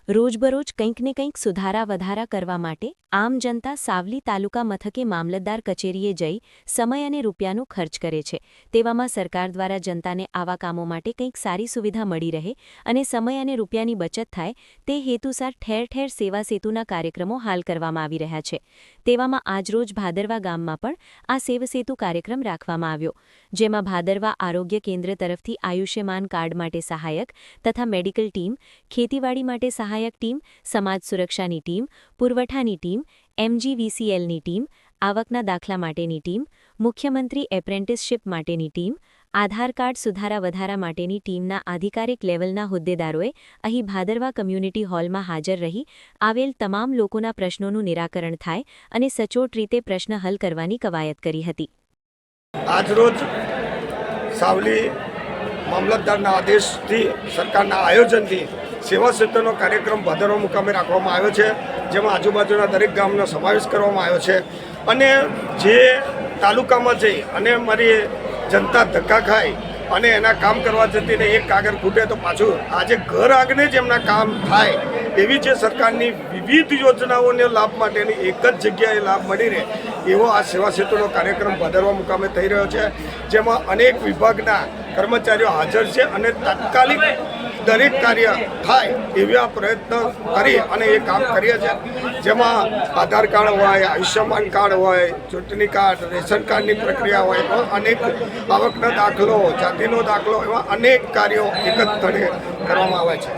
રોજબરોજ કંઈક ને કંઈક સુધારા વધારા કરવા માટે આમ જનતા સાવલી તાલુકા મથકે મામલતદાર કચેરીએ જઈ સમય અને રૂપિયાનો ખર્ચ કરે છે। તેવામાં સરકાર દ્વારા જનતાને આવા કામો માટે કંઈક સારી સુવિધા મળી રહે અને સમય અને રૂપિયાની બચત થાય તે હેતુસર ઠેર ઠેર સેવા સેતુના કાર્યક્રમો હાલ કરવામાં આવી રહ્યા છે। તેવામાં આજરોજ ભાદરવા ગામમાં પણ આ સેવસેતુ કાર્યક્રમ રાખવામાં આવ્યો, જેમાં ભાદરવા આરોગ્ય કેન્દ્ર તરફથી આયુષ્યમાન કાર્ડ માટે સહાયક તથા મેડિકલ ટીમ, ખેતીવાડી માટે સહાયક ટીમ, સમાજ સુરક્ષાની ટીમ, પુરવઠાની ટીમ, MGVCLની ટીમ, આવકના દાખલા માટેની ટીમ, મુખ્યમંત્રી એપ્રેન્ટિસશીપ માટેની ટીમ, આધાર કાર્ડ સુધારા વધારા માટેની ટીમના આધિકારિક લેવલના હોદ્દેદારોએ અહીં ભાદરવા કમ્યુનિટી હોલમાં હાજર રહી આવેલ તમામ લોકોના પ્રશ્નોનું નિરાકરણ થાય અને સચોટ રીતે પ્રશ્ન હલ કરવાની કવાયત કરી હતી। આજરોજ સાવલી મામલતદારના આદેશથી સરકારના આયોજનથી સેવા સેતુનો કાર્યક્રમ ભાદરવા મુકામે રાખવામાં આવ્યો છે, જેમાં આજુબાજુના દરેક ગામનો સમાવેશ કરવામાં આવ્યો છે અને જે તાલુકામાં જઈ અને મારી જનતા ધક્કા ખાય અને એના કામ કરવા જતી ને એક કાગળ ખૂટે તો પાછું આજે ઘર આગને જ એમના કામ થાય એવી જે સરકારની વિવિધ યોજનાઓને લાભ માટેની એક જ જગ્યાએ લાભ મળી રહે એવો આ સેવા સેતુનો કાર્યક્રમ ભાદરવા મુકામે થઈ રહ્યો છે, જેમાં અનેક વિભાગના કર્મચારીઓ હાજર છે અને તાત્કાલિક દરેક કાર્ય થાય એવા પ્રયત્ન કરી અને એ કામ કરીએ છીએ। જેમાં આધાર કાર્ડ હોય, આયુષ્યમાન કાર્ડ હોય, ચૂંટણી કાર્ડ, રેશન કાર્ડની પ્રક્રિયા હોય, અનેક આવકનો દાખલો, જાતિનો દાખલો, એવા અનેક કાર્યો એક જ સ્થળે કરવામાં આવે છે।